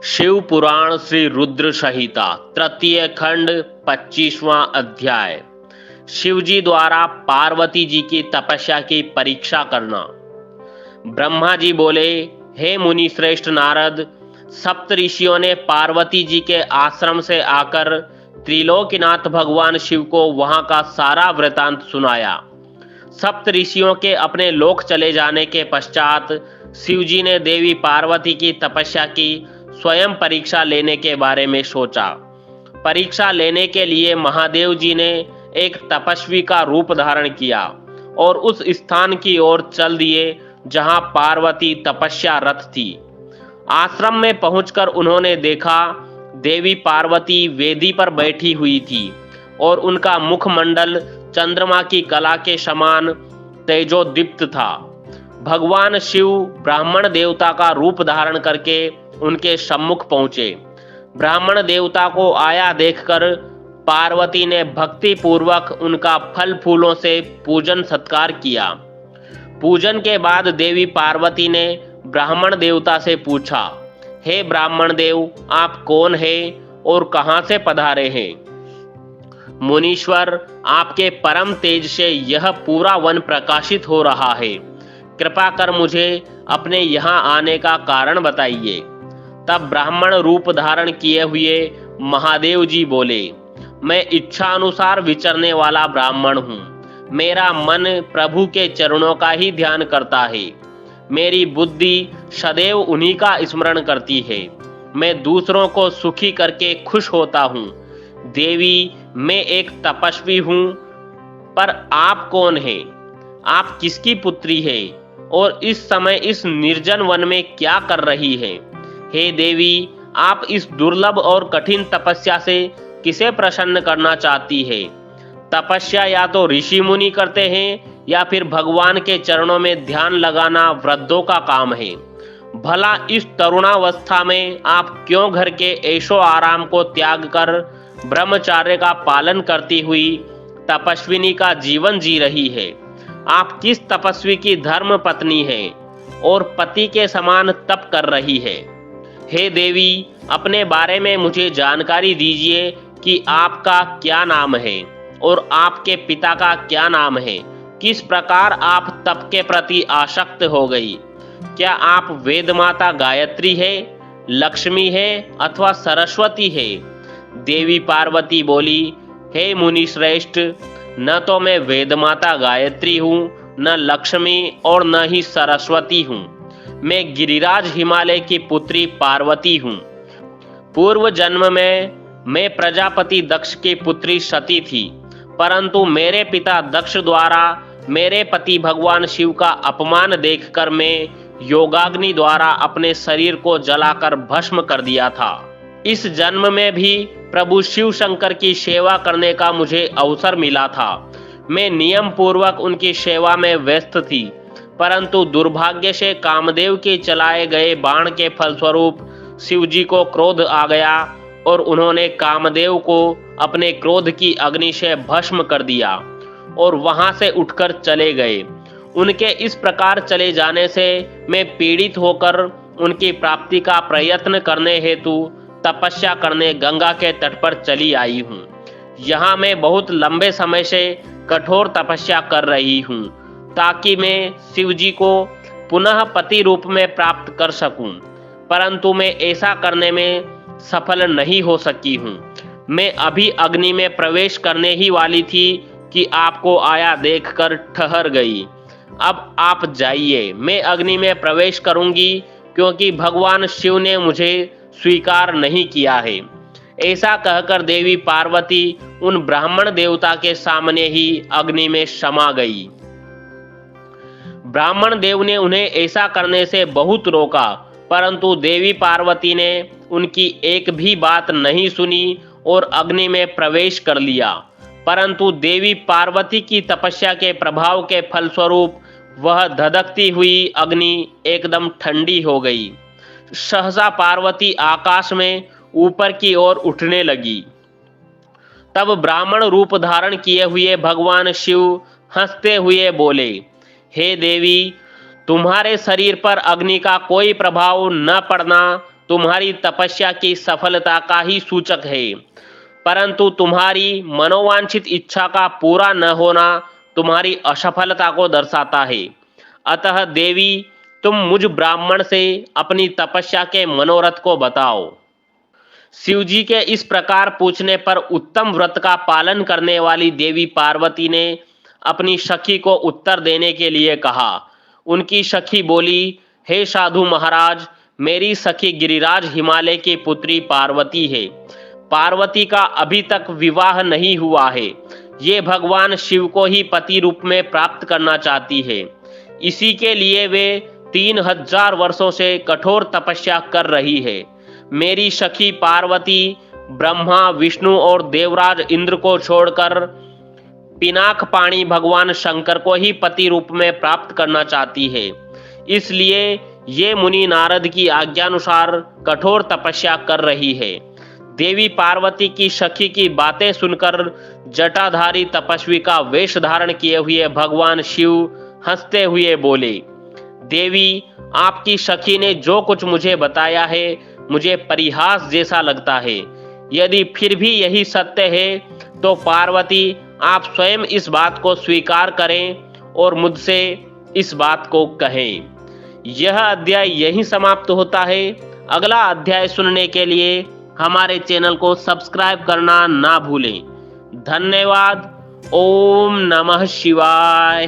शिव पुराण श्री रुद्र संहिता तृतीय खंड 25वां अध्याय। शिव जी द्वारा पार्वती जी की तपस्या की परीक्षा करना। ब्रह्मा जी बोले, हे मुनि श्रेष्ठ नारद, सप्त ऋषियों ने पार्वती जी के आश्रम से आकर त्रिलोकीनाथ भगवान शिव को वहां का सारा वृतांत सुनाया। सप्त ऋषियों के अपने लोक चले जाने के पश्चात शिव जी ने देवी पार्वती की तपस्या की स्वयं परीक्षा लेने के बारे में सोचा। परीक्षा लेने के लिए महादेव जी ने एक तपस्वी का रूप धारण किया और उस स्थान की ओर चल दिए जहां पार्वती तपस्यारत थी। आश्रम में पहुंचकर उन्होंने देखा देवी पार्वती वेदी पर बैठी हुई थी और उनका मुखमंडल चंद्रमा की कला के समान तेजोदीप्त था। भगवान शिव ब्राह्मण देवता का रूप धारण करके उनके सम्मुख पहुंचे। ब्राह्मण देवता को आया देखकर पार्वती ने भक्ति पूर्वक उनका फल फूलों से पूजन सत्कार किया। पूजन के बाद देवी पार्वती ने ब्राह्मण देवता से पूछा, हे ब्राह्मण देव, आप कौन हैं और कहां से पधारे हैं? मुनीश्वर, आपके परम तेज से यह पूरा वन प्रकाशित हो रहा है। कृपा कर मुझे अपने यहाँ आने का कारण बताइए। तब ब्राह्मण रूप धारण किए हुए महादेव जी बोले, मैं इच्छा अनुसार विचरने वाला ब्राह्मण हूँ। मेरा मन प्रभु के चरणों का ही ध्यान करता है। मेरी बुद्धि सदैव उन्हीं का स्मरण करती है। मैं दूसरों को सुखी करके खुश होता हूँ। देवी, मैं एक तपस्वी हूँ, पर आप कौन हैं? आप किसकी पुत्री है और इस समय इस निर्जन वन में क्या कर रही है? हे देवी, आप इस दुर्लभ और कठिन तपस्या से किसे प्रसन्न करना चाहती है? तपस्या या तो ऋषि मुनि करते हैं या फिर भगवान के चरणों में ध्यान लगाना वृद्धों का काम है। भला इस तरुणावस्था में आप क्यों घर के ऐशो आराम को त्याग कर ब्रह्मचार्य का पालन करती हुई तपस्विनी का जीवन जी रही है? आप किस तपस्वी की धर्म पत्नी है और पति के समान तप कर रही है? हे देवी, अपने बारे में मुझे जानकारी दीजिए कि आपका क्या नाम है और आपके पिता का क्या नाम है। किस प्रकार आप तप के प्रति आसक्त हो गई? क्या आप वेद माता गायत्री है, लक्ष्मी है अथवा सरस्वती है? देवी पार्वती बोली, हे मुनि श्रेष्ठ, न तो मैं वेद माता गायत्री हूँ, न लक्ष्मी और न ही सरस्वती हूँ। मैं गिरिराज हिमालय की पुत्री पार्वती हूँ। पूर्व जन्म में मैं प्रजापति दक्ष की पुत्री सती थी, परंतु मेरे पिता दक्ष द्वारा मेरे पति भगवान शिव का अपमान देखकर मैं योगाग्नि द्वारा अपने शरीर को जलाकर भस्म कर दिया था। इस जन्म में भी प्रभु शिव शंकर की सेवा करने का मुझे अवसर मिला था। मैं नियम पूर्वक उनकी सेवा में व्यस्त थी, परंतु दुर्भाग्य से कामदेव के चलाए गए बाण के फलस्वरूप शिव जी को क्रोध आ गया और उन्होंने कामदेव को अपने क्रोध की अग्नि से भस्म कर दिया और वहां से उठकर चले गए। उनके इस प्रकार चले जाने से मैं पीड़ित होकर उनकी प्राप्ति का प्रयत्न करने हेतु तपस्या करने गंगा के तट पर चली आई हूँ। यहाँ मैं बहुत लंबे समय से कठोर तपस्या कर रही हूँ ताकि मैं शिव जी को पुनः पति रूप में प्राप्त कर सकूं, परंतु मैं ऐसा करने में सफल नहीं हो सकी हूँ। मैं अभी अग्नि में प्रवेश करने ही वाली थी कि आपको आया देखकर ठहर गई। अब आप जाइए, मैं अग्नि में प्रवेश करूंगी क्योंकि भगवान शिव ने मुझे स्वीकार नहीं किया है। ऐसा कहकर देवी पार्वती उन ब्राह्मण देवता के सामने ही अग्नि में समा गई। ब्राह्मण देव ने उन्हें ऐसा करने से बहुत रोका, परंतु देवी पार्वती ने उनकी एक भी बात नहीं सुनी और अग्नि में प्रवेश कर लिया। परंतु देवी पार्वती की तपस्या के प्रभाव के फलस्वरूप वह धधकती हुई अग्नि एकदम ठंडी हो गई। सहसा पार्वती आकाश में ऊपर की ओर उठने लगी। तब ब्राह्मण रूप धारण किए हुए भगवान शिव हंसते हुए बोले, हे देवी, तुम्हारे शरीर पर अग्नि का कोई प्रभाव न पड़ना तुम्हारी तपस्या की सफलता का ही सूचक है, परंतु तुम्हारी मनोवांछित इच्छा का पूरा न होना तुम्हारी असफलता को दर्शाता है। अतः देवी, तुम मुझ ब्राह्मण से अपनी तपस्या के मनोरथ को बताओ। शिवजी के इस प्रकार पूछने पर उत्तम व्रत का पालन करने वाली देवी पार्वती ने अपनी सखी को उत्तर देने के लिए कहा। उनकी सखी बोली, हे साधु महाराज, मेरी सखी गिरिराज हिमालय की पुत्री पार्वती है। पार्वती का अभी तक विवाह नहीं हुआ है। ये भगवान शिव को ही पति रूप में प्राप्त करना चाहती है। इसी के लिए वे 3000 वर्षों से कठोर तपस्या कर रही है। मेरी सखी पार्वती ब्रह्मा, विष्णु और देवराज इंद्र को छोड़कर पिनाक पाणी भगवान शंकर को ही पति रूप में प्राप्त करना चाहती है। इसलिए ये मुनि नारद की आज्ञानुसार कठोर तपस्या कर रही है। देवी पार्वती की सखी की बातें सुनकर जटाधारी तपस्वी का वेश धारण किए हुए भगवान शिव हंसते हुए बोले, देवी, आपकी सखी ने जो कुछ मुझे बताया है मुझे परिहास जैसा लगता है। यदि फिर भी यही सत्य है तो पार्वती, आप स्वयं इस बात को स्वीकार करें और मुझसे इस बात को कहें। यह अध्याय यहीं समाप्त होता है। अगला अध्याय सुनने के लिए हमारे चैनल को सब्सक्राइब करना ना भूलें। धन्यवाद। ओम नमः शिवाय।